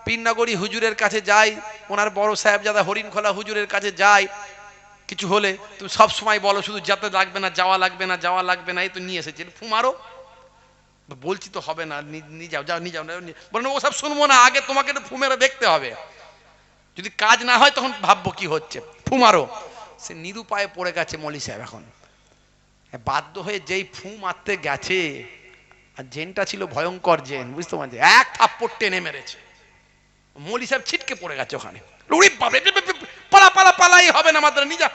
পীরনগরী হুজুরের কাছে যাই, ওনার বড় সাহেবজাদা হরিণখোলা হুজুরের কাছে যাই, কিছু হলে তুমি সব সময় বলো শুধু যেতে লাগবে না, যাওয়া লাগবে না, যাওয়া লাগবে না, এই তো নিয়ে এসেছি, ফু মারো। বলছি তো হবে না, নিয়ে যাও, যাও নিয়ে যাও, বলেন ও সব শুনবো না, আগে তোমাকে একটু ফু মেরে দেখতে হবে, যদি কাজ না হয় তখন ভাববো কি হচ্ছে, ফু মারো। সে নিরুপায়ে পড়ে গেছে মলি সাহেব, এখন বাধ্য হয়ে যেই ফু মারতে গেছে, আর জেনটা ছিল ভয়ঙ্কর জেন, বুঝতে পারছি, এক থাপ্পড় টেনে মেরেছে, মলি সাহেব ছিটকে পড়ে গেছে ওখানে। পালা পালা পালাই হবে না, মাত্র নিয়ে যা,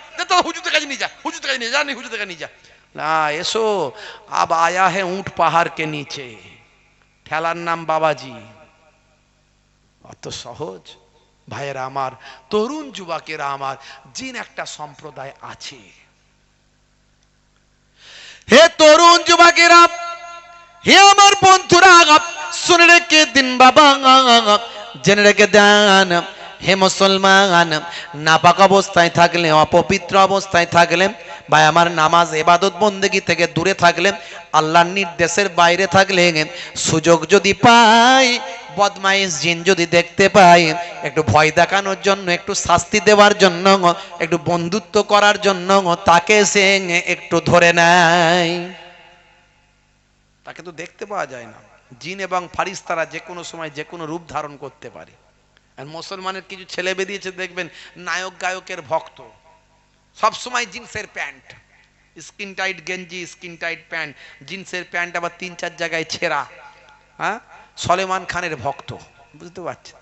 হুজুরের কাছে নিয়ে যা, হুজুরের কাছে নিয়ে যা, হুজুরের কাছে নিয়ে যা। না এসো, আব আয়া হে উঠ পাহাড় কে নিচে, ঠেলার নাম বাবাজি। অত সহজ ভাইয়েরা আমার, তরুণ যুবকেরা আমার, জিন একটা সম্প্রদায় আছে। হে তরুণ যুবকেরা, হে আমার বন্ধুরা, শুনে রেখে দিন বাবা, জেনে রেখে দেন, হে মুসলমান, নাপাক অবস্থায় থাকলে, অপবিত্র অবস্থায় থাকলে, ভাই আমার নামাজ ইবাদত বন্দেগী থেকে দূরে থাকলে, আল্লাহর নির্দেশের বাইরে থাকলে, সুযোগ যদি পাই, বদমাইশ জিন যদি দেখতে পাই, একটু ভয় দেখানোর জন্য, একটু শাস্তি দেওয়ার জন্য, একটু বন্ধুত্ব করার জন্য তাকে সে একটু ধরে নেয়। তাকে তো দেখতে পাওয়া যায় না, জিন এবং ফারিস্তারা যে কোনো সময় যে কোনো রূপ ধারণ করতে পারে। আর মুসলমানের কিছু ছেলে বেরিয়েছে দেখবেন, নায়ক গায়কের ভক্ত, সব সময় জিন্সের প্যান্ট, স্কিন টাইট গেঞ্জি, স্কিন টাইট প্যান্ট, জিন্সের প্যান্ট আবার 3-4 জায়গায় ছেঁড়া, হ্যাঁ, সলেমান খানের ভক্ত, বুঝতে পারছেন,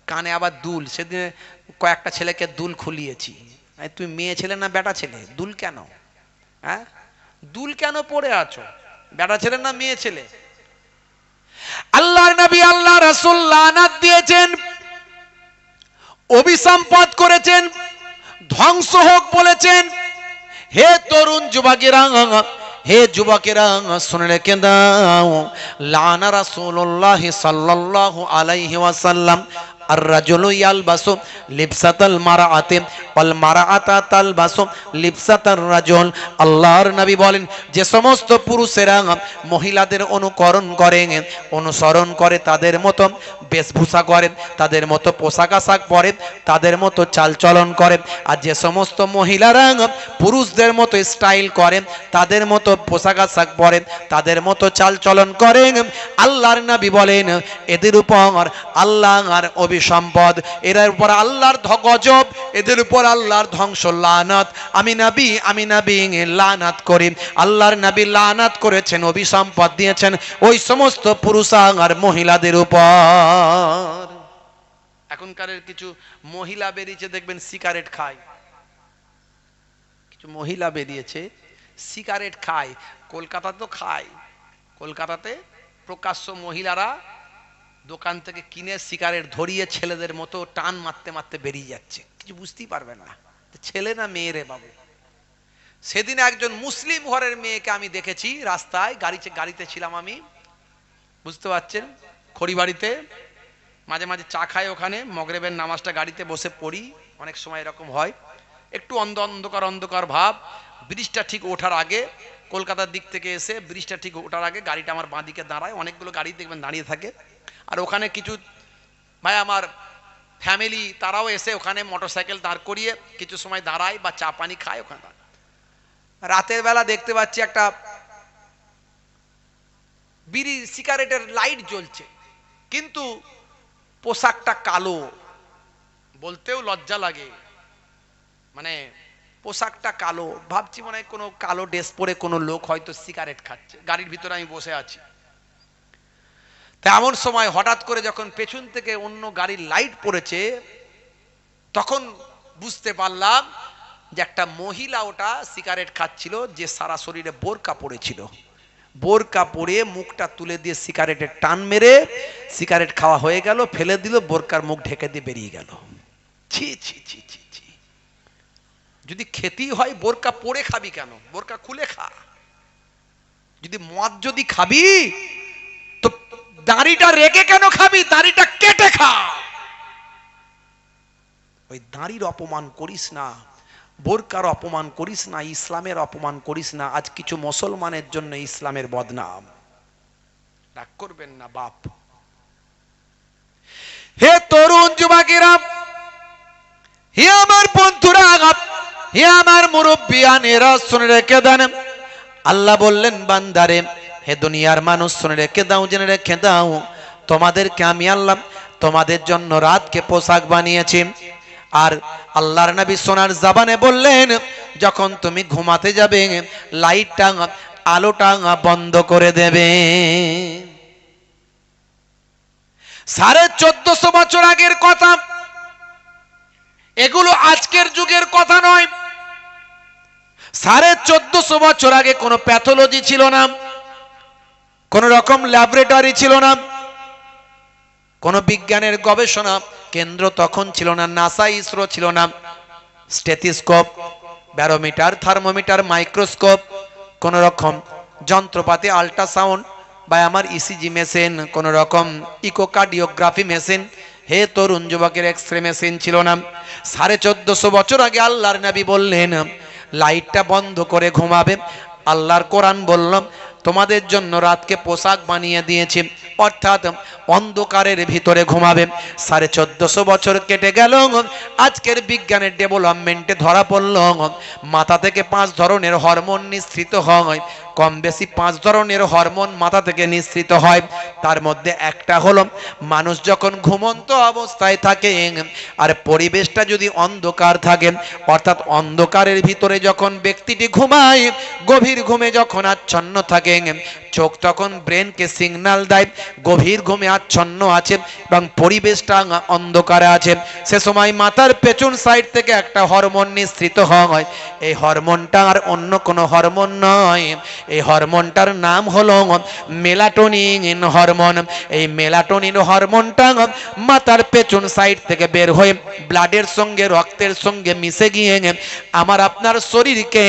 কানে আবার দুল, সেদিন কয়েকটা ছেলেকে দুল খুলিয়েছি, তুই মেয়ে ছেলে না বেটা ছেলে, দুল কেন, হ্যাঁ, দুল কেন পরে আছো, বেটা ছেলে না মেয়ে ছেলে? আল্লাহর নবী আল্লাহ রাসূল লানাত দিয়েছেন, অভিসম্পাত করেছেন, ধ্বংস হোক বলেছেন। হে তরুণ যুবকেরা, হে যুবকেরা, শুনে রেখে দাও, লানা রাসূলুল্লাহ সাল্লাল্লাহু আলাইহি ওয়াসাল্লাম আর রাজুলু ইয়ালবাসু লিবসাতাল মারআতি ওয়াল মারআতা তালবাসু লিবসাতার রাজুল। আল্লাহর নবী বলেন, যে সমস্ত পুরুষেরা মহিলাদের অনুকরণ করে, অনুসরণ করে, তাদের মতো বেশভূষা করে, তাদের মতো পোশাক আশাক পরে, তাদের মতো চালচলন করে, আর যে সমস্ত মহিলারা পুরুষদের মতো স্টাইল করে, তাদের মতো পোশাক আশাক পরে, তাদের মতো চালচলন করে, আল্লাহর নবী বলেন এদের উপর আল্লাহর অভিসম্পদ, এর উপর আল্লাহর গজব, এদের উপর আল্লাহর ধ্বংস, লানাত। আমি নবী লানাত করি। আল্লাহর নবী লানাত করেছেন, অভিসম্পদ দিয়েছেন ওই সমস্ত পুরুষ আর মহিলাদের উপর। এখনকার কিছু মহিলা বেরিয়েছে দেখবেন সিগারেট খায়, কিছু মহিলা বেরিয়েছে সিগারেট খায়, কলকাতাতে তো খায়, কলকাতাতে প্রকাশ্য মহিলারা দোকান থেকে কিনে সিগারেট ধরিয়ে ছেলেদের মতো টান মারতে মারতে বেরিয়ে যাচ্ছে, কিছু বুঝতেই পারবে না ছেলে না মেয়ে রে বাবু। সেদিন একজন মুসলিম ঘরের মেয়েকে আমি দেখেছি রাস্তায়, গাড়িতে ছিলাম আমি, বুঝতে পারছেন, খড়িবাড়িতে মাঝে মাঝে চা খাই, ওখানে মগরিবের নামাজটা গাড়িতে বসে পড়ি, অনেক সময় এরকম হয়, একটু অন্ধকার অন্ধকার ভাব, ব্রিজটা ঠিক ওঠার আগে, কলকাতার দিক থেকে এসে ব্রিজটা ঠিক ওঠার আগে গাড়িটা আমার বাঁ দিকে দাঁড়ায়, অনেকগুলো গাড়ি দেখবেন দাঁড়িয়ে থাকে, আর ওখানে কিছু ভাই আমার ফ্যামিলি তারাও এসে ওখানে মোটরসাইকেল দাঁড় করিয়ে কিছু সময় দাঁড়ায় বা চা পানি খায় ওখানে। রাতের বেলা দেখতে পাচ্ছি একটা বিড়ি সিগারেটের লাইট জ্বলছে, কিন্তু পোশাকটা কালো, বলতেও লজ্জা লাগে, মানে পোশাকটা কালো, ভাবছি মনে হয় কোনো কালো ড্রেস পরে কোনো লোক হয়তো সিগারেট খাচ্ছে, গাড়ির ভিতরে আমি বসে আছি। তা এমন সময় হঠাৎ করে যখন পেছন থেকে অন্য গাড়ির লাইট পড়েছে, তখন বুঝতে পারলাম যে একটা মহিলা ওটা সিগারেট খাচ্ছিল, যে সারা শরীরে বোরকা পড়েছিল, বোরকা পরে মুখটা তুলে দিয়ে সিগারেটের টান মেরে সিগারেট খাওয়া হয়ে গেল, ফেলে দিল, বোরকার মুখ ঢেকে দিয়ে বেরিয়ে গেল। ছি ছি ছি ছি ছি, যদি খেতেই হয় বোরকা পরে খাবি কেন, বোরকা খুলে খা। যদি মদ যদি খাবি তো দাড়িটা রেখে কেন খাবি, দাড়িটা কেটে খা। ওই দাড়ির অপমান করিস না, বোরকার অপমান করিস না, ইসলামের অপমান করিস না। আজ কিছু মুসলমানের জন্য ইসলামের বদনাম, রাগ করবেন না বাপ। হে আমার মুরব্বিয়ানেরা শুনে রেখে দেন, আল্লাহ বললেন বান্দারে, হে দুনিয়ার মানুষ শুনে রেখে দাও, জেনে রেখে দাও, তোমাদেরকে আমি আল্লাহ তোমাদের জন্য রাতকে পোশাক বানিয়েছি। আর আল্লাহর নবী সোনার জবানে বললেন, যখন তুমি ঘুমাতে যাবে লাইটটা আলোটা বন্ধ করে দেবে। 1450 বছর আগের কথা, এগুলো আজকের যুগের কথা নয়। 1450 বছর আগে কোনো প্যাথোলজি ছিল না, কোন রকম ল্যাবরেটরি ছিল না, কোন বিজ্ঞানের গবেষণা কেন্দ্র তখন ছিল না, নাসা ইসরো ছিল না। স্টেথিস্কোপ, ব্যারোমিটার, থার্মোমিটার, মাইক্রোস্কোপ, কোন রকম যন্ত্রপাতি, আল্ট্রাসাউন্ড বা আমার ইসিজি মেশিন, কোন রকম ইকোকার্ডিওগ্রাফি মেশিন, হে তরুণ যুবকের এক্সরে মেশিন ছিল না। 1450 বছর আগে আল্লাহর নবী বললেন লাইটটা বন্ধ করে ঘুমাবে। আল্লাহর কোরআন বলল তোমাদের জন্য রাতকে পোশাক বানিয়ে দিয়েছি, অর্থাৎ অন্ধকারের ভিতরে ঘুমাবে। 1450 বছর কেটে গেল, আজকের বিজ্ঞানের ডেভেলপমেন্টে ধরা পড়ল মাথা থেকে 5 ধরনের হরমোন নিঃসৃত হয়, কম বেশি 5 ধরনের হরমোন মাথা থেকে নিঃসৃত হয়। তার মধ্যে একটা হলো মানুষ যখন ঘুমন্ত অবস্থায় থাকে আর পরিবেশটা যদি অন্ধকার থাকে, অর্থাৎ অন্ধকারের ভিতরে যখন ব্যক্তিটি ঘুমায়, গভীর ঘুমে যখন আচ্ছন্ন থাকে, চোখ তখন ব্রেনকে সিগন্যাল দেয় গভীর ঘুমে আচ্ছন্ন আছে এবং পরিবেশটা অন্ধকারে আছে। সে সময় মাথার পেছন সাইড থেকে একটা হরমোন নিঃসৃত হয়। এই হরমোনটা আর অন্য কোনো হরমোন নয়, এই হরমোনটার নাম হলো মেলাটোনিন হরমোন। এই মেলাটোনিন হরমোনটা মাথার পেছন সাইড থেকে বের হয়ে ব্লাডের সঙ্গে, রক্তের সঙ্গে মিশে গিয়ে আমার আপনার শরীরকে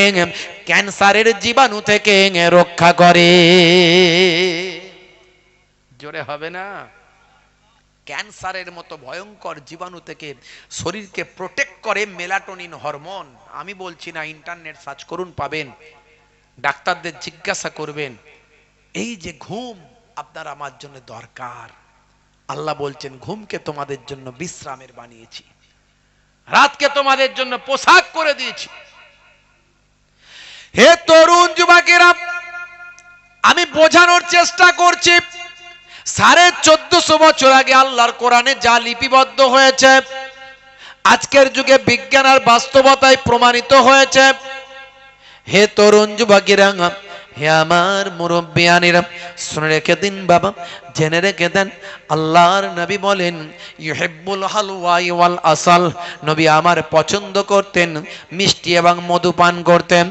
ক্যান্সারের জীবাণু থেকে রক্ষা করে। জোরে হবে না? ক্যান্সারের মতো ভয়ঙ্কর জীবাণু থেকে শরীরকে প্রোটেক্ট করে মেলাটোনিন হরমোন। আমি বলছি না, ইন্টারনেট সার্চ করুন, পাবেন। ডাক্তারদের জিজ্ঞাসা করবেন। এই যে ঘুম আপনার আমার জন্য দরকার, আল্লাহ বলছেন ঘুমকে তোমাদের জন্য বিশ্রামের বানিয়েছি, রাতকে তোমাদের জন্য পোশাক করে দিয়েছি। হে তরুণ যুবকেরা, আমি বোঝানোর চেষ্টা করছি 1450 বছর আগে আল্লাহর কোরআনে যা লিপিবদ্ধ হয়েছে, আজকের যুগে বিজ্ঞান আর বাস্তবতায় প্রমাণিত হয়েছে। হে তরুণ যুবকেরা, হে আমার মুরব্বিয়ানেরা, শুনে রেখে দিন বাবা, জেনে রেখে দেন, আল্লাহর নবী বলেন ইউহিব্বুল হালওয়া ওয়াল আসাল। নবী আমার পছন্দ করতেন মিষ্টি এবং মধু পান করতেন।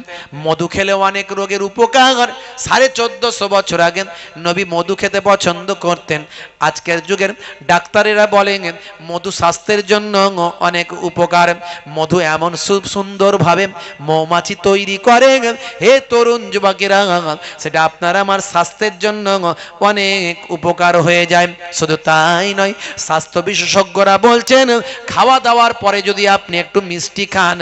মধু খেলে অনেক রোগের উপকার। 1450 বছর আগে নবী মধু খেতে পছন্দ করতেন। আজকের যুগের ডাক্তারেরা বলেন মধু স্বাস্থ্যের জন্য অনেক উপকার। মধু এমন সুন্দরভাবে মৌমাছি তৈরি করে, হে তরুণ যুবকেরা, সেটা আপনার আমার স্বাস্থ্যের জন্য অনেক উপকার হয়ে যায়। শুধু তাই নয়, স্বাস্থ্য বিশেষজ্ঞরা বলছেন খাওয়া দাওয়ার পরে যদি আপনি একটু মিষ্টি খান,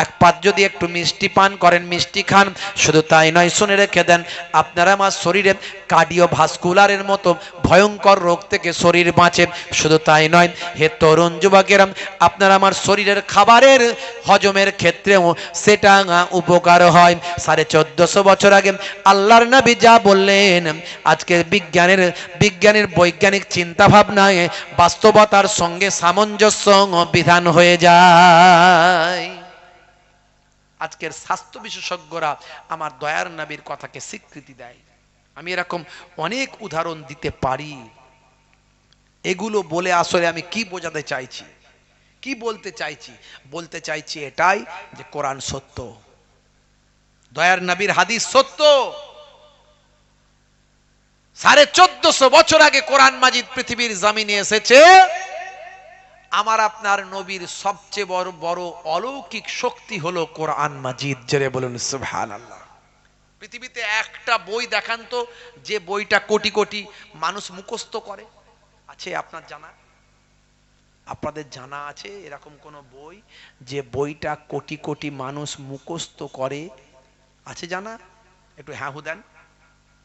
এক পাত যদি একটু মিষ্টি পান করেন, মিষ্টি খান, শুধু তাই নয়, শুনে রেখে দেন, আপনার আমার শরীরে কার্ডিওভাস্কুলারের মতো ভয়ঙ্কর রোগ থেকে শরীর বাঁচে। শুধু তাই নয়, হে তরুণ যুবকেরা, আপনার আমার শরীরের খাবারের হজমের ক্ষেত্রেও সেটা উপকার হয়। 1450 বছর আগে আল্লাহর নবী যা বললেন, আজকের বিজ্ঞানের বৈজ্ঞানিক চিন্তা ভাবনায় বাস্তবতার সঙ্গে সামঞ্জস্য বিধান হয়ে যায়। আজকের স্বাস্থ্য বিশেষজ্ঞরা আমার দয়ার নবীর কথাকে স্বীকৃতি দেয়। আমি এরকম অনেক উদাহরণ দিতে পারি। এগুলো বলে আসলে আমি কি বোঝাতে চাইছি, কি বলতে চাইছি? বলতে চাইছি এটাই যে কোরআন সত্য, দয়ার নবীর হাদিস সত্য। 1450 বছর আগে কোরআন মাজিদ পৃথিবীর জমিনে এসেছে। আমার আপনার নবীর সবচেয়ে বড় অলৌকিক শক্তি হলো কোরআন মাজিদ। জোরে বলুন সুবহানাল্লাহ। পৃথিবীতে একটা বই দেখান তো যে বইটা কোটি কোটি মানুষ মুখস্থ করে, আছে আপনার জানা? আপনাদের জানা আছে এরকম কোন বই যে বইটা কোটি কোটি মানুষ মুখস্থ করে? আছে জানা? একটু হ্যাঁ হু দেন।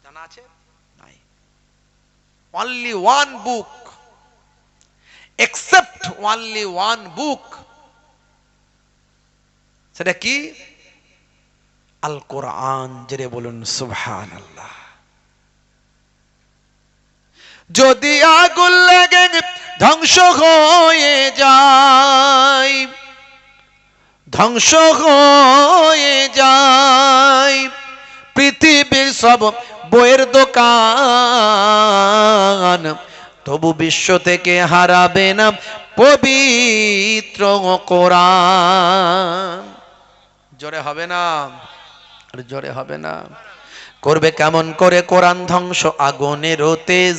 জানা আছে? নাই। Only one book, except only one book, সেটা কি? আল কোরআন। জেরে বলুন সুবহানাল্লাহ। যদি আগুন লাগে ধ্বংস হয়ে যায়, ধ্বংস হয়ে যায় পৃথিবীর সব বইয়ের দোকান, তবু বিশ্ব থেকে হারাবে না পবিত্র কোরআন। জোরে হবে না? জোরে হবে না? করবে কেমন করে কোরআন ধ্বংস আগুনের তেজ,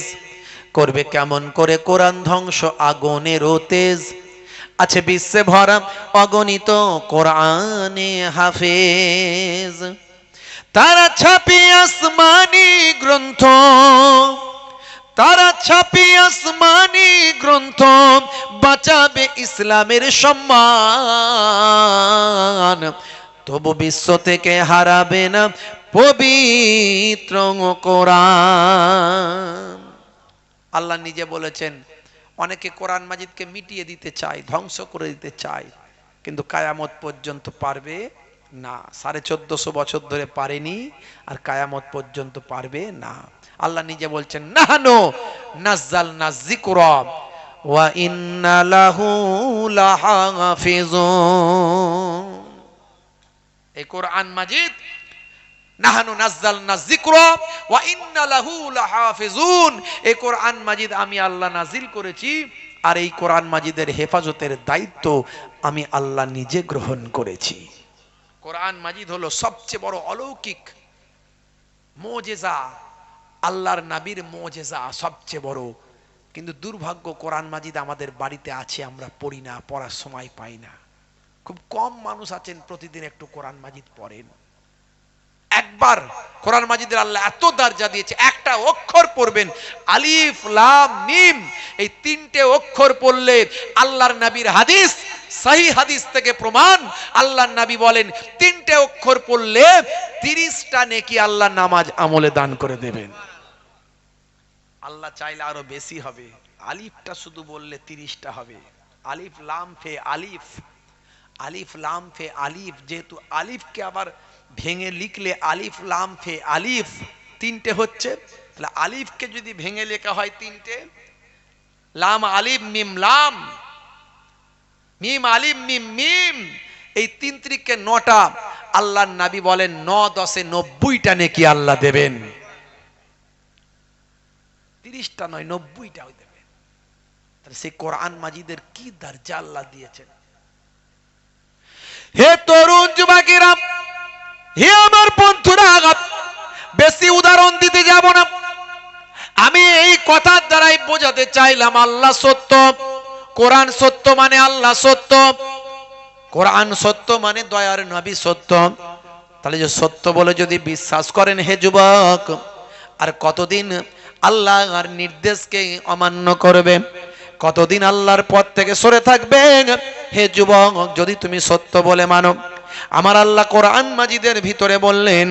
করবে কেমন করে কোরআন ধ্বংস আগুনের তেজ। আছে বিশ্বে ভরা অগণিত কোরআনে হাফেজ, তারা ছাপি আসমানি গ্রন্থ, তারা ছাপি আসমানি গ্রন্থ, বাঁচাবে ইসলামের সম্মান, তবু বিশ্ব থেকে হারাবে না পবিত্র কোরআন। আল্লাহ নিজে বলেছেন, অনেকে কোরআন মাজিদকে মিটিয়ে দিতে চায়, ধ্বংস করে দিতে চায়, কিন্তু কায়ামত পর্যন্ত পারবে না। 1450 বছর ধরে পারেনি, আর কায়ামত পর্যন্ত পারবে না। আল্লাহ নিজে বলছেন, নাহানু নাযালনা যিকরা ওয়া ইন্না লাহু লাহাফিজুন। এই কোরআন মাজিদ, নাহানু নাযালনা যিকরা ওয়া ইন্না লাহু লাহাফিজুন, এই কোরআন মাজিদ আমি আল্লাহ নাজিল করেছি, আর এই কোরআন মাজিদের হেফাজতের দায়িত্ব আমি আল্লাহ নিজে গ্রহণ করেছি। কোরআন মাজিদ হলো সবচেয়ে বড় অলৌকিক মুজিজা, আল্লাহর নবীর মুজিজা সবচেয়ে বড়। কিন্তু দুর্ভাগ্য, কোরআন মাজিদ আমাদের বাড়িতে আছে, আমরা পড়ি না, পড়ার সময় পাই না। খুব কম মানুষ আছেন প্রতিদিন একটু কোরআন মাজিদ পড়েন। একবার কোরআন মাজিদের আল্লাহ এত দরজা দিয়েছে, একটা অক্ষর পড়বেন, আলিফ লাম মিম, এই তিনটে অক্ষর পড়লে আল্লাহর নবীর হাদিস, সহিহ হাদিস থেকে প্রমাণ, আল্লাহর নবী বলেন তিনটে অক্ষর পড়লে 30টা নেকি আল্লাহ নামাজ আমলে দান করে দেবেন। আল্লাহ চাইলে আরো বেশি হবে, আলিফটা শুধু বললে 30টা হবে। আলিফ লাম ফে আলিফ, আলিফ লাম ফে আলিফ, যেহেতু আলিফকে আবার ভেঙে লিখলে আলিফ লাম ফে আলিফ তিনটে হচ্ছে, তাহলে আলিফকে যদি ভেঙে লেখা হয় তিনটে, লাম আলিফ মিম লাম, মিম আলিফ মিম মিম, এই 3 ত্রিকে 9টা। আল্লাহর নবী বলেন 9 10 90টা নেকি আল্লাহ দেবেন, 30টা নয় 90টা দেবেন। তাহলে সেই কোরআন মাজিদের কি দরজা আল্লাহ দিয়েছেন। হে তরুণ যুবকেরা, হে আমার বন্ধুরা, বেশি উদাহরণ দিতে যাব না, আমি এই কথার দ্বারাই বোঝাতে চাইলাম আল্লাহ সত্য, কোরআন সত্য মানে আল্লাহ সত্য, কোরআন সত্য মানে দয়ার নবী সত্য। তাহলে যে সত্য বলে যদি বিশ্বাস করেন হে যুবক, আর কতদিন আল্লাহর নির্দেশকে অমান্য করবে, কতদিন আল্লাহর পথ থেকে সরে থাকবে হে যুবক, যদি তুমি সত্য বলে মানো। আমার আল্লাহ কোরআন মাজিদের ভিতরে বললেন,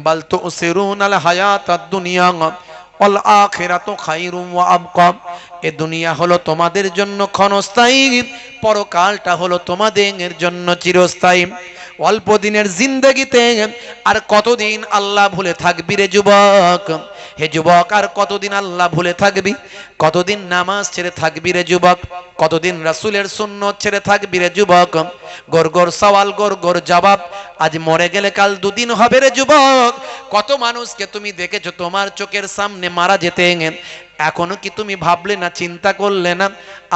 বাল তুসিরুনাল হায়াতাদ দুনিয়া ওয়াল আখিরাতু খায়রুম ওয়া আবকা, এ দুনিয়া হলো তোমাদের জন্য ক্ষণস্থায়ী, পরকালটা হলো তোমাদের জন্য চিরস্থায়ী। অল্প দিনের জিন্দেগিতে আর কতদিন আল্লাহ ভুলে থাকবি রে যুবক। হে যুবক, আর কতদিন আল্লাহ ভুলে থাকবি, কতদিন নামাজ ছেড়ে থাকবি রে যুবক, কতদিন রাসূলের সুন্নত ছেড়ে থাকবি রে যুবক। গর গর সওয়াল, গর গর জবাব, আজ মরে গেলে কাল দুদিন হবে রে যুবক। কত মানুষকে তুমি দেখেছো তোমার চোখের সামনে মারা যেতে, এখনো কি তুমি ভাবলে না, চিন্তা করলে না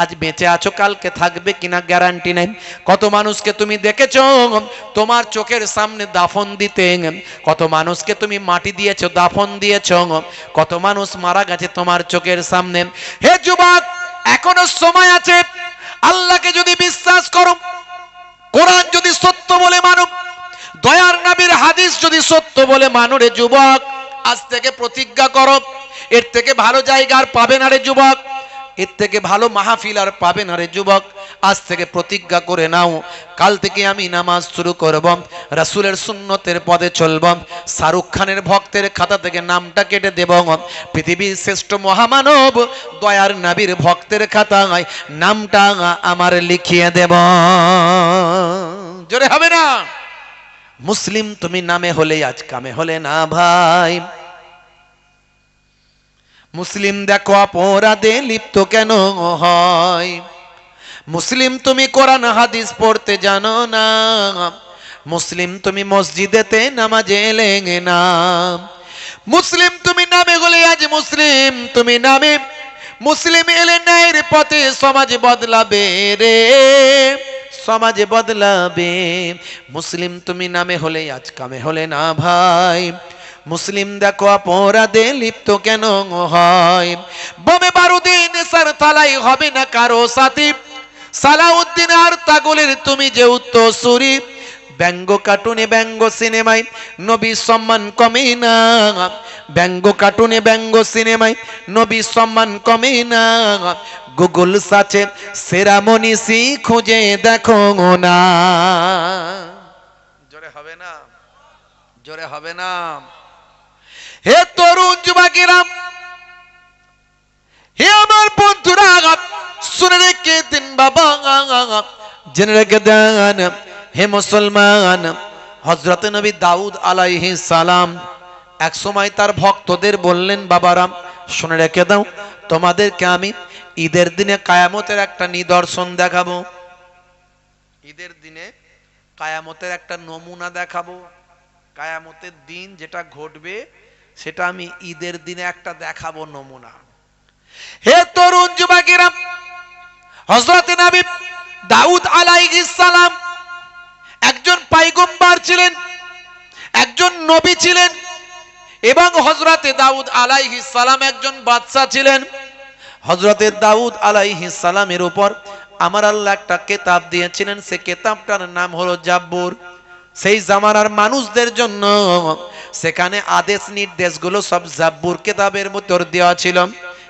আজ বেঁচে আছো কালকে থাকবে কিনা গ্যারান্টি নেই। কত মানুষকে তুমি দেখেছো তোমার চোখের সামনে দাফন দিতে, কত মানুষকে তুমি মাটি দিয়েছো, দাফন দিয়েছো, কত মানুষ মারা গেছে তোমার চোখের সামনে। হে যুবক, এখনো সময় আছে, আল্লাহকে যদি বিশ্বাস করো, কোরআন যদি সত্য বলে মানো, দয়ার নবীর হাদিস যদি সত্য বলে মানো রে যুবক, আজ থেকে প্রতিজ্ঞা করো, এর থেকে ভালো জায়গা আর পাবে না রে যুবক, এর থেকে ভালো মাহফিল আর পাবে না রে যুবক। আজ থেকে প্রতিজ্ঞা করে নাও, কাল থেকে আমি নামাজ শুরু করব, রাসূলের সুন্নতের পথে চলব, শাহরুখ খানের ভক্তের খাতা থেকে নামটা কেটে দেব, পৃথিবীর শ্রেষ্ঠ মহামানব দয়ার নবীর ভক্তের খাতায় নামটা আমার লিখিয়ে দেব। জোরে হবে না? মুসলিম তুমি নামে হলে আজ কামে হলে না ভাই। মুসলিম দেখো অপরাধে লিপ্ত কেন হয়? মুসলিম তুমি কোরআন হাদিস পড়তে জানো না। মুসলিম তুমি মসজিদেতে নামাজে এলে না। মুসলিম তুমি নামে হলে আজ মুসলিম তুমি নামে। মুসলিম এলে ন্যায়ের পথে সমাজ বদলাবে রে, সমাজ বদলাবে। মুসলিম তুমি নামে হলে আজ কামে হলে না ভাই। মুসলিম দেখো অপরাধে লিপ্ত কেন হয়? বোমে বারুদে নেশার থালাই হবে না কারো সাথী। সালাউদ্দিন আর তাগুলের তুমি যে উত্তরসূরি। ব্যঙ্গ কার্টুনে ব্যঙ্গ সিনেমায় নবী সম্মান কমে না। ব্যঙ্গ কার্টুনে ব্যঙ্গ সিনেমায় নবী সম্মান কমে না। গুগল সার্চে সেরা মনীষী খুঁজে দেখো না। জোরে হবে না? জোরে হবে না? হে তরুণ যুবকেরা, হে আমার বন্ধুরা, শুনে রেখে দিন বাবা, জেনে রেখে দেন হে মুসলমান। হযরত নবী দাউদ আলাইহিস সালাম এক সময় তার ভক্তদের বললেন, বাবারাম শুনে রেখে দাও, তোমাদেরকে আমি ঈদের দিনে কায়ামতের একটা নিদর্শন দেখাবো। ঈদের দিনে কায়ামতের একটা নমুনা দেখাবো। কায়ামতের দিন যেটা ঘটবে সেটা আমি ঈদের দিনে একটা দেখাবো নমুনা। হে তরুণ যুবকেরা, হযরত নবী দাউদ আলাইহিস সালাম একজন পয়গম্বর ছিলেন, একজন নবী ছিলেন, এবং হযরতে দাউদ আলাইহিস সালাম একজন বাদশা ছিলেন। হযরতে দাউদ আলাইহিস সালামের উপর আমার আল্লাহ একটা কিতাব দিয়েছিলেন, সে কিতাবটার নাম হলো জাব্বুর। সেই জামানার মানুষদের জন্য সেখানে আদেশ নির্দেশগুলো সব জাব্বুর কিতাবের ভিতর দেওয়া ছিল।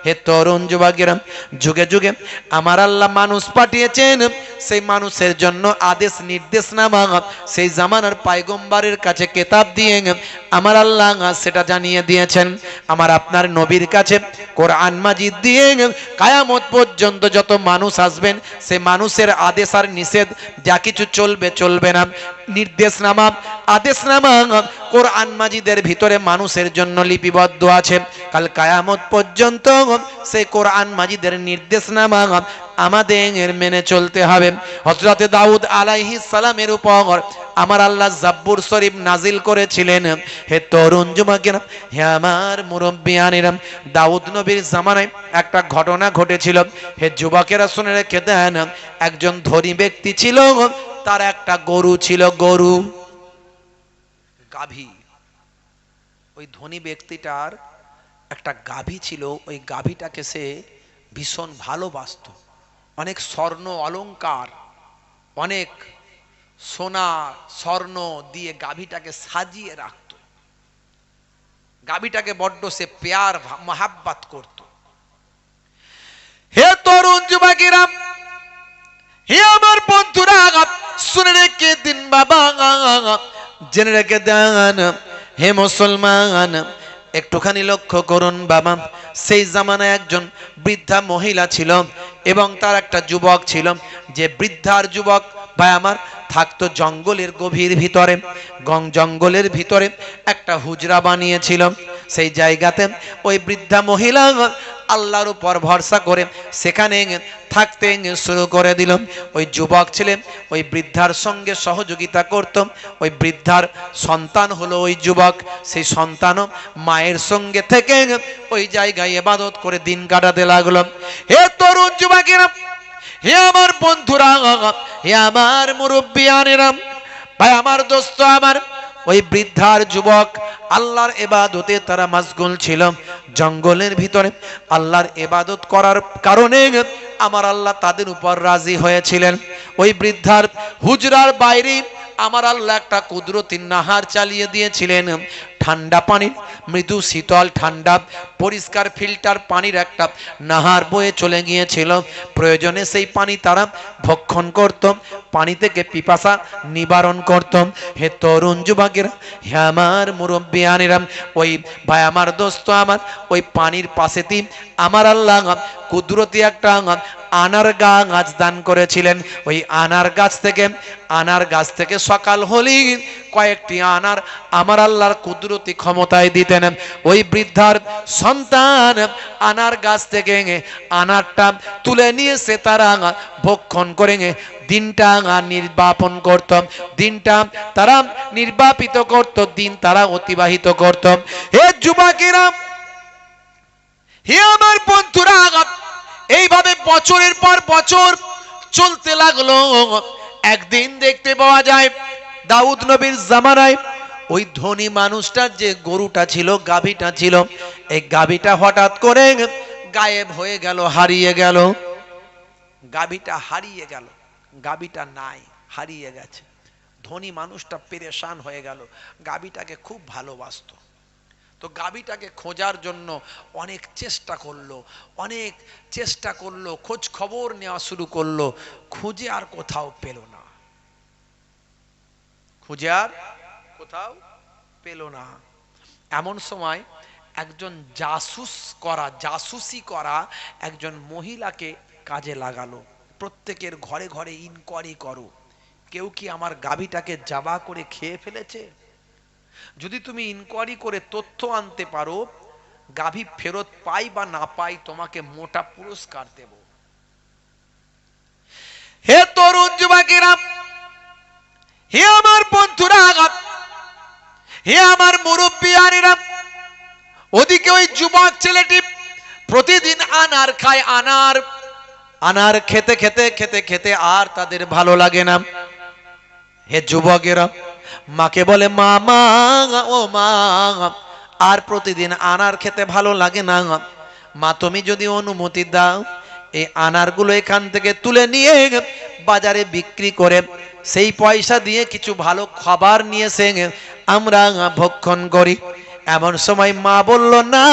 হে তরুণ যুবকেরা, যুগে যুগে আমার আল্লাহ মানুষ পাঠিয়েছেন, সেই মানুষের জন্য আদেশ নির্দেশনামা সেই জামানার পয়গম্বরের কাছে কিতাব দিয়ে আমার আল্লাহ সেটা জানিয়ে দিয়েছেন। আমার আপনার নবীর কাছে কোরআন মাজিদ দিয়ে কিয়ামত পর্যন্ত যত মানুষ আসবেন সেই মানুষের আদেশ আর নিষেধ যা কিছু চলবে চলবে না, নির্দেশনামা আদেশনামা কোরআন মাজিদের ভিতরে মানুষের জন্য লিপিবদ্ধ আছে। কাল কিয়ামত পর্যন্ত সেই কোরআন মাজিদের নির্দেশনামা আমাদের মেনে চলতে হবে। হযরত দাউদ আলাইহিস সালামের উপর আমার আল্লাহ জাব্বুর শরীফ নাজিল করেছিলেন। হে তরুণ যুবকেরা, হে আমার মুরব্বিয়ানেরা, দাউদ নবীর জামানায় একটা ঘটনা ঘটেছিল। হে যুবকেরা শুনে রেখে দেন, একজন ধনী ব্যক্তি ছিল, তার একটা গরু ছিল, গরু গাভী। ওই ধনী ব্যক্তিটার একটা গাভী ছিল, ওই গাভীটাকে সে ভীষণ ভালোবাসতো। অনেক স্বর্ণ অলংকার, অনেক সোনা স্বর্ণ দিয়ে গাভীটাকে সাজিয়ে রাখত। গাভীটাকে বড্ড সে প্যার মহাব্বত করত। হে তরুণ যুবকেরা, হে আমার বন্ধুরা, শুনে রেখে দিন বাবা, জেনে রেখে দেন হে মুসলমান, একটুখানি লক্ষ্য করুন বাবা। সেই জামানায় একজন বৃদ্ধা মহিলা ছিল এবং তার একটা যুবক ছিল। যে বৃদ্ধার যুবক ভাই আমার থাকতো জঙ্গলের গভীর ভিতরে, জঙ্গলের ভিতরে একটা হুজরা বানিয়েছিল। সেই জায়গাতে ওই বৃদ্ধা মহিলা আল্লাহর উপর ভরসা করে সেখানে থাকতে শুরু করে দিল। ওই যুবক ছিলেন, ওই বৃদ্ধার সঙ্গে সহযোগিতা করত। ওই বৃদ্ধার সন্তান হলো ওই যুবক। সেই সন্তানও মায়ের সঙ্গে থেকে ওই জায়গায় ইবাদত করে দিন কাটাতে লাগলো। হে তরুণ যুবকেরা, হে আমার বন্ধুরা, হে আমার মুরব্বিয়ানেরা, ভাই আমার দোস্ত আমার, ওই বৃদ্ধার যুবক আল্লাহর ইবাদতে তারা মশগুল ছিল। জঙ্গলের ভিতরে আল্লাহর ইবাদত করার কারণে আমার আল্লাহ তাদের উপর রাজি হয়েছিলেন। ওই বৃদ্ধার হুজরার বাইরে আমার আল্লাহ একটা কুদরতি নাহার চালিয়ে দিয়েছিলেন। ঠান্ডা পানি, মৃদু শীতল ঠান্ডা পরিষ্কার ফিল্টার পানির একটা নাহার বয়ে চলে গিয়েছিল। প্রয়োজনে সেই পানি তারা ভক্ষণ করত, পানি থেকে পিপাসা নিবারণ করত। হে তরুণ যুবকেরা, হে আমার মুরব্বিয়ানেরা, ওই ভাই আমার দোস্ত আমার, ওই পানির পাশেতেই আমার আল্লাহ কুদরতি একটা আনার গাছ দান করেছিলেন। ওই আনার গাছ থেকে সকাল হলেই কয়েকটি আনার আমার আল্লাহর কুদরতি ক্ষমতায় দিতেন। ওই বৃদ্ধার সন্তান আনার গাছ থেকে আনারটা তুলে নিয়ে সে তারা ভক্ষণ করে দিনটা নির্বাপন করত, দিনটা তারা নির্বাপিত করত, দিন তারা অতিবাহিত করত। হে যুবকেরা, হে আমার বন্ধুরা, এইভাবে বছরের পর বছর চলতে লাগলো। একদিন দেখতে পাওয়া যায় দাউদ নবীর জামানায় ওই ধনী মানুষটার যে গরুটা ছিল, গাভীটা ছিল, এই গাভীটা হঠাৎ করে গায়েব হয়ে গেল, হারিয়ে গেল। গাভীটা হারিয়ে গেল, গাভীটা নাই, হারিয়ে গেছে। ধনী মানুষটা পেরেশান হয়ে গেল, গাভীটাকে খুব ভালোবাসতো। তো গাভীটাকে খোঁজার জন্য অনেক চেষ্টা করলো, খোঁজ খবর নেওয়া শুরু করলো, খুঁজে আর কোথাও পেল না, এমন সময় একজন জাসুসি করা একজন মহিলাকে কাজে লাগালো। প্রত্যেকের ঘরে ঘরে ইনকোয়ারি করো, কেউ কি আমার গাভীটাকে জাবা করে খেয়ে ফেলেছে? যদি তুমি ইনকোয়ারি করে তথ্য আনতে পারো, গাভী ফেরত পাই বা না পাই, তোমাকে মোটা পুরস্কার দেব। হে তরুণ যুবকেরা, হে আমার বন্ধুরা, হে আমার মুরব্বিয়ানেরা, ওদিকে ওই যুবক ছেলেটি প্রতিদিন আনার খায়, আনার খেতে খেতে খেতে খেতে আর তাদের ভালো লাগে না। হে যুবকেরা, মাকে বলে, মা মা ও মা, আর প্রতিদিন আনার খেতে ভালো লাগে না, মা তুমি যদি অনুমতি দাও, এই আনারগুলো এখান থেকে তুলে নিয়ে বাজারে বিক্রি করে সেই পয়সা দিয়ে কিছু ভালো খাবার নিয়ে এসে আমরা ভক্ষণ করি। এমন সময় মা বলল, না,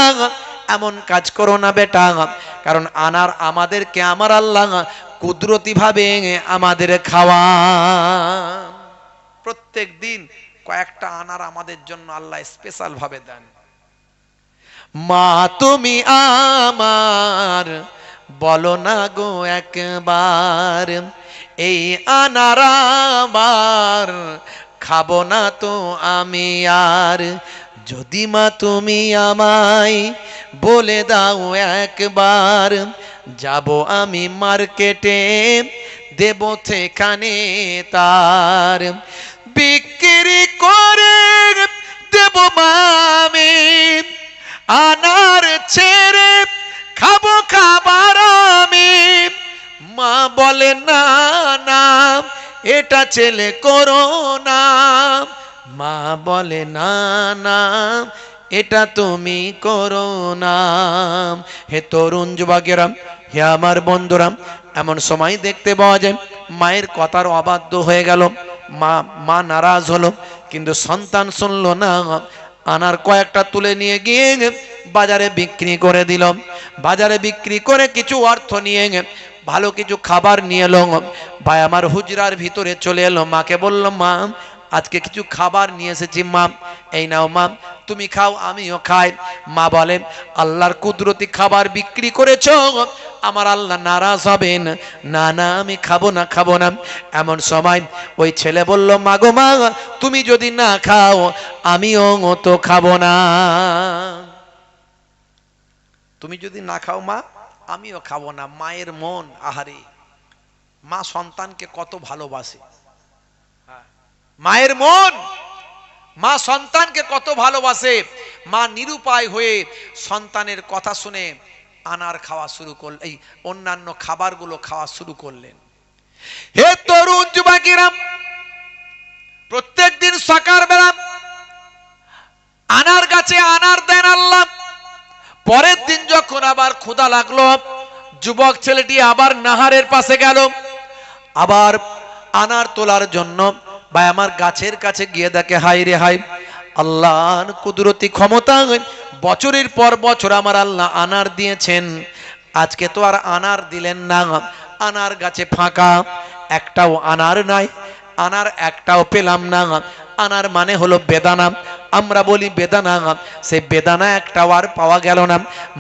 এমন কাজ করো না বেটা, কারণ আনার আমাদেরকে আমার আল্লাহ কুদরতি ভাবে আমাদের খাওয়া। প্রত্যেক দিন কয়েকটা আনার আমাদের জন্য আল্লাহ স্পেশাল ভাবে দেন। মা তুমি আমার বলো না গো একবার, এই আনার আমার খাবো না তো আমি আর। যদি মা তুমি আমায় বলে দাও একবার, যাব আমি মার্কেটে, দেব সেখানে তার, বিক্রি করে দেব মামি, আনার ছেড়ে খাবো খাবার আমি। মা বলে, না না, এটা ছেলে করো না। মা বলে, না না, এটা তুমি করো না। হে তরুণ যুবকেরা, হে আমার বন্ধুরা, এমন সময় দেখতে পাওয়া যায় মায়ের কথার অবাধ্য হয়ে গেল। মা নারাজ হলো, কিন্তু সন্তান শুনলো না। আনার কয়েকটা তুলে নিয়ে গিয়ে বাজারে বিক্রি করে দিল। বাজারে বিক্রি করে কিছু অর্থ নিয়ে ভালো কিছু খাবার নিয়ে এলো। ভাই আমার হুজরার ভিতরে চলে এলো, মাকে বলল, মা আজকে কিছু খাবার নিয়ে এসেছি, মা এই নাও মা, তুমি খাও আমিও খাই। মা বলেন, আল্লাহর কুদরতি খাবার বিক্রি করেছ, আমার আল্লাহ নারাজ হবেন, না না আমি খাবো না। এমন সময় ওই ছেলে বলল, মা গো মা, তুমি যদি না খাও আমিও তো খাবো না। তুমি যদি না খাও মা, আমিও খাবো না। মায়ের মন, আহারে, মা সন্তানকে কত ভালোবাসে। মায়ের মন, মা সন্তানকে কত ভালোবাসে। মা নিরুপায় হয়ে সন্তানের কথা শুনে আনার খাওয়া শুরু করলেন, এই অন্যান্য খাবারগুলো খাওয়া শুরু করলেন। হে তরুণ যুবকেরা, প্রত্যেক দিন সকালবেলা আনার গাছে আনার দেন আল্লাহ। পরের দিন যখন আবার ক্ষুধা লাগলো, যুবক ছেলেটি আবার নাহারের পাশে গেল, আবার আনার তোলার জন্য। ভাই আমার গাছের কাছে গিয়ে দেখে, হাই রে হাই, আল্লাহর কুদরতি ক্ষমতা, বছরের পর বছর আমার আল্লাহ আনার দিয়েছেন, আজকে তো আর আনার দিলেন না। আনার গাছে ফাঁকা, একটাও আনার নাই, আনার একটাও পেলাম না। আনার মানে হলো বেদানা, আমরা বলি বেদানা, সেই বেদানা একটাও আর পাওয়া গেল না।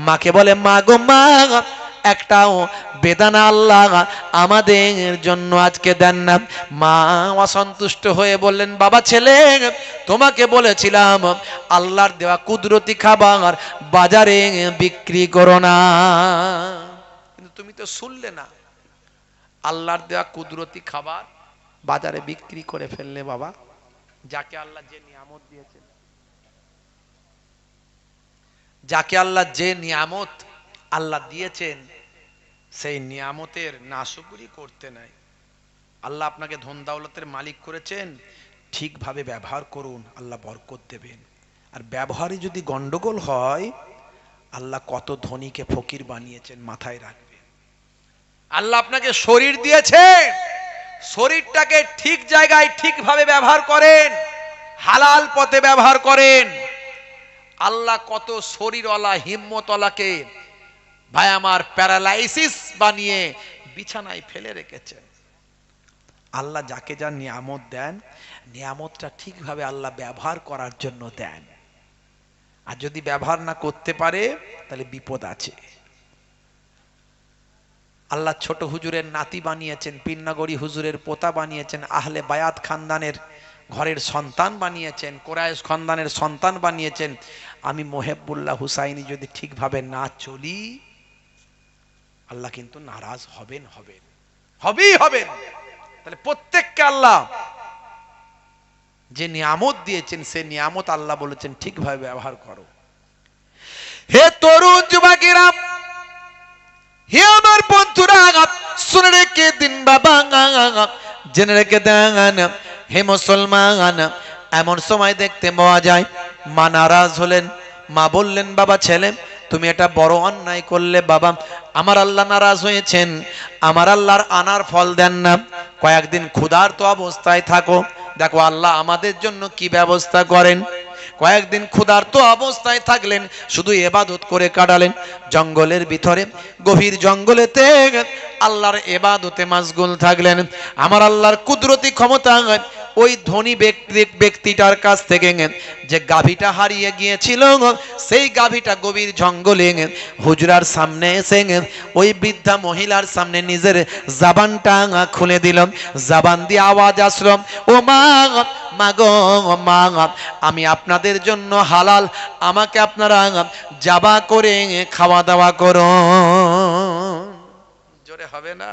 মাকে বলে মা গো মা, একটাও বেদানা আল্লাহ আমাদের জন্য আজকে দেন না। মা অসন্তুষ্ট হয়ে বললেন বাবা ছেলে, তোমাকে বলেছিলাম আল্লাহর দেওয়া কুদরতি খাবার বাজারে বিক্রি করো না, কিন্তু তুমি তো শুনলে না। আল্লাহর দেওয়া কুদরতি খাবার বাজারে বিক্রি করে ফেললে বাবা। যাকে আল্লাহ যে নিয়ামত দিয়েছেন, যাকে আল্লাহ যে নিয়ামত আল্লাহ দিয়েছেন, সেই নিয়ামতের নাশুকরি করতে নাই। আল্লাহ আপনাকে ধন দৌলতের মালিক করেছেন, ঠিকভাবে ব্যবহার করুন, আল্লাহ বরকত দেবেন। আর ব্যবহারে যদি গন্ডগোল হয়, আল্লাহ কত ধনীকে ফকির বানিয়েছেন, মাথায় রাখবেন। আল্লাহ আপনাকে শরীর দিয়েছে, শরীরটাকে ঠিক জায়গায় ঠিকভাবে ব্যবহার করেন, হালাল পথে ব্যবহার করেন। আল্লাহ কত শরীরওয়ালা হিম্মতওয়ালাকে ভাই আমার প্যারালাইসিস বানিয়ে বিছানায় ফেলে রেখেছেন। আল্লাহ যাকে যা নিয়ামত দেন, নিয়ামতটা ঠিকভাবে আল্লাহ ব্যবহার করার জন্য দেন। আর যদি ব্যবহার না করতে পারে তাহলে বিপদ আছে। আল্লাহ ছোট হুজুরের নাতি বানিয়েছেন, পিন্নাগরি হুজুরের পোতা বানিয়েছেন, আহলে বায়াত খানদানের ঘরের সন্তান বানিয়েছেন, কোরাইশ খানদানের সন্তান বানিয়েছেন। আমি মোহেবুল্লাহ হুসাইনি যদি ঠিকভাবে না চলি, আল্লাহ কিন্তু নারাজ হবেন, হবেই হবেন। তাহলে প্রত্যেককে আল্লাহ যে নিয়ামত দিয়েছেন, সে নিয়ামত আল্লাহ বলেছেন ঠিকভাবে ব্যবহার করো। হে তরুণ যুবকেরা, হে আমার বন্ধুরা, শুনে রেখে দিন বাবা, জেনে রেখে দেন হে মুসলমান। এমন সময় দেখতে পাওয়া যায় মা নারাজ হলেন, মা বললেন বাবা ছেলে তুমি এটা বড় অন্যায় করলে বাবা, আমার আল্লাহ নারাজ হয়েছেন, আমার আল্লাহর আনার ফল দেন না, কয়েকদিন ক্ষুধার্ত অবস্থায় থাকো। দেখো আল্লাহ আমাদের জন্য কি ব্যবস্থা করেন। কয়েকদিন ক্ষুধার্ত অবস্থায় থাকলেন, শুধু ইবাদত করে কাটালেন। জঙ্গলের ভিতরে, গভীর জঙ্গলেতে আল্লাহর ইবাদতে মাশগুল থাকলেন। আমার আল্লাহর কুদরতি ক্ষমতা ওই ধনী ব্যক্তিটার কাছ থেকে যে গাভীটা হারিয়ে গিয়েছিল, সেই গাভীটা গভীর জঙ্গলে হুজরার সামনে এসে ওই বৃদ্ধা মহিলার সামনে নিজের জবানটা খুলে দিল। জবান দিয়ে আওয়াজ আসলো, ও মা, মাগো মা, আমি আপনাদের জন্য হালাল, আমাকে আপনারা জাবা করে খাওয়া দাওয়া করো। জোরে হবে না?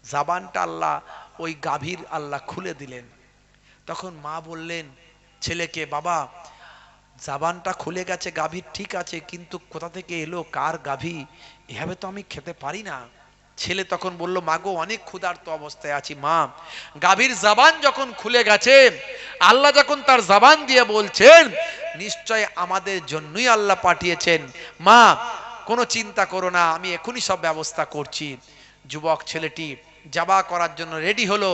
জবানটা আল্লাহ ওই গাভীর আল্লাহ খুলে দিলেন। তখন মা বললেন ছেলেকে, বাবা জবানটা খুলে গেছে গাভীর, ঠিক আছে, কিন্তু কোথা থেকে এলো, কার গাভী, এভাবে তো আমি খেতে পারি না। ছেলে তখন বলল, মাগো অনেক ক্ষুধার্ত অবস্থায় আছি মা। গাভীর জবান যখন খুলে গেছে, আল্লাহ যখন তার জবান দিয়ে বলছেন, নিশ্চয় আমাদের জন্যই আল্লাহ পাঠিয়েছেন, মা কোনো চিন্তা করো না, আমি এখনই সব ব্যবস্থা করছি। যুবক ছেলেটি জাবা করার জন্য রেডি হলো।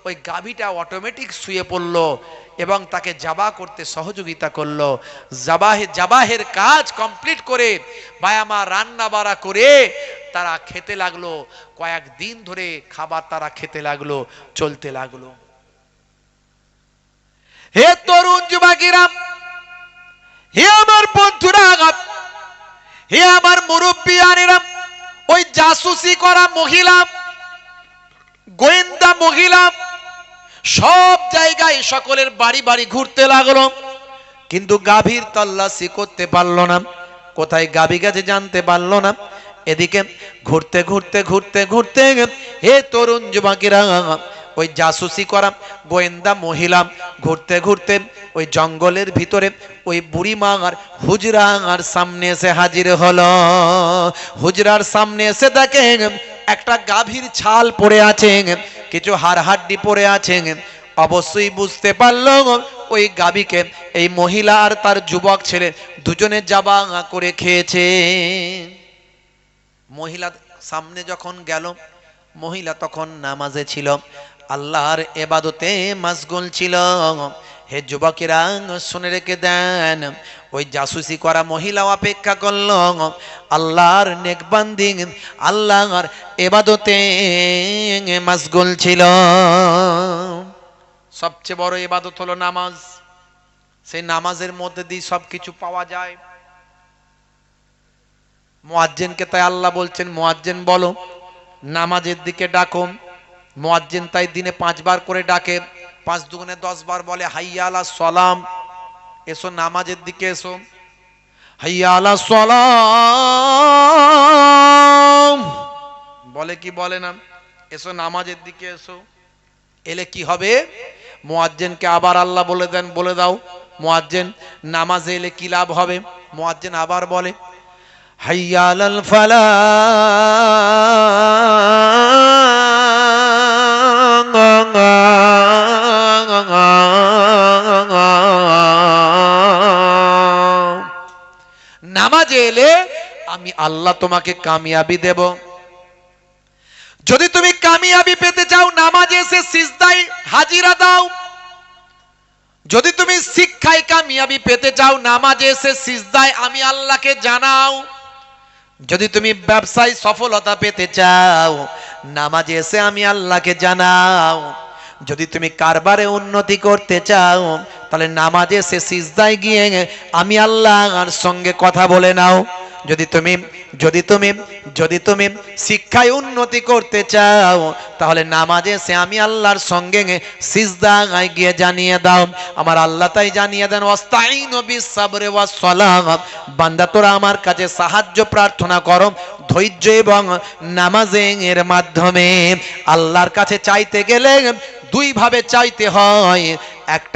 ওই গাভীটা অটোমেটিক শুয়ে পড়লো এবং তাকে জাবা করতে সহযোগিতা করলো। জাবাহের কাজ কমপ্লিট করে বায়ামা রান্না বাড়া করে তারা খেতে লাগলো। কয়েকদিন ধরে খাবার তারা খেতে লাগলো, চলতে লাগলো। হে তরুণ যুবকেরা, হে আমার বন্ধুরা, হে আমার মুরব্বিয়ানেরা, ওই জাসুসি করা মহিলা, গোয়েন্দা মহিলা সব জায়গায় সকলের বাড়ি বাড়ি ঘুরতে লাগলো, কিন্তু গাভীর তল্লাশি করতে পারলো না, কোথায় গাভী গেছে জানতে পারলো না। এদিকে ঘুরতে ঘুরতে ঘুরতে ঘুরতে হে তরুণ যুবকেরা, ওই জাসুসি করা গোয়েন্দা মহিলা ঘুরতে ঘুরতে ওই জঙ্গলের ভিতরে ওই বুড়ি মার হুজরার সামনে এসে হাজির হলো। হুজরার সামনে এসে দেখে একটা গাভীর ছাল পড়ে আছে, কিছু হাড় হাড্ডি পড়ে আছে। অবশ্যই বুঝতে পারলো ওই গাভীকে এই মহিলা আর তার যুবক ছেলে দুজনে জাবা করে খেয়েছে। মহিলা সামনে যখন গেল, মহিলা তখন নামাজে ছিল, আল্লাহর ইবাদতে মাশগুল ছিল। হে যুবকেরা শুনে রেখে দেন, ওই জাসুসি করা মহিলা অপেক্ষা করল আল্লাহর নেক বান্দি আল্লাহর ইবাদতে মাশগুল ছিল। সবচেয়ে বড় ইবাদত হলো নামাজ। সেই নামাজের মধ্যে দিয়ে সবকিছু পাওয়া যায়। মুয়াজ্জিনকে তাই আল্লাহ বলছেন, মুয়াজ্জিন বলো নামাজের দিকে ডাকো। মুয়াজ্জিন তাই দিনে 5 বার করে ডাকে, 5 দুগুণে 10 বার বলে হাইয়া আলাস সালাম, এসো নামাজের দিকে এসো। হাইয়া আলাস সালাম বলে কি বলে না, এসো নামাজের দিকে এসো। এলে কি হবে? মুয়াজ্জিনকে আবার আল্লাহ বলে দেন, বলে দাও মুয়াজ্জিন নামাজে এলে কি লাভ হবে। মুয়াজ্জিন আবার বলে হাইয়া আলাল ফালাহ, নামাজে এলে আমি আল্লাহ তোমাকে কামিয়াবি দেব। যদি তুমি কামিয়াবি পেতে চাও নামাজে এসে সিজদায় হাজিরা দাও। যদি তুমি শিক্ষায় কামিয়াবি পেতে চাও নামাজে এসে সিজদায় আমি আল্লাহকে জানাও। যদি তুমি ব্যবসায় সফলতা পেতে চাও নামাজে এসে আমি আল্লাহকে জানাও। যদি তুমি কারবারে উন্নতি করতে চাও তাহলে নামাজে এসে সিজদায় গিয়ে আমি আল্লাহর সঙ্গে কথা বলে নাও। যদি তুমি শিক্ষায় উন্নতি করতে চাও তাহলে নামাজে এসে আমি আল্লাহর সঙ্গে সিজদায় গিয়ে জানিয়ে দাও। আমার আল্লাহ তাই জানিয়ে দেন ওয়াস্তাইনু বিস-সাবরি ওয়াস-সালাহ, বান্দা তোরা আমার কাছে সাহায্য প্রার্থনা করো ধৈর্য এবং নামাজের মাধ্যমে। আল্লাহর কাছে চাইতে গেলে 2 ভাবে চাইতে হয়। একটা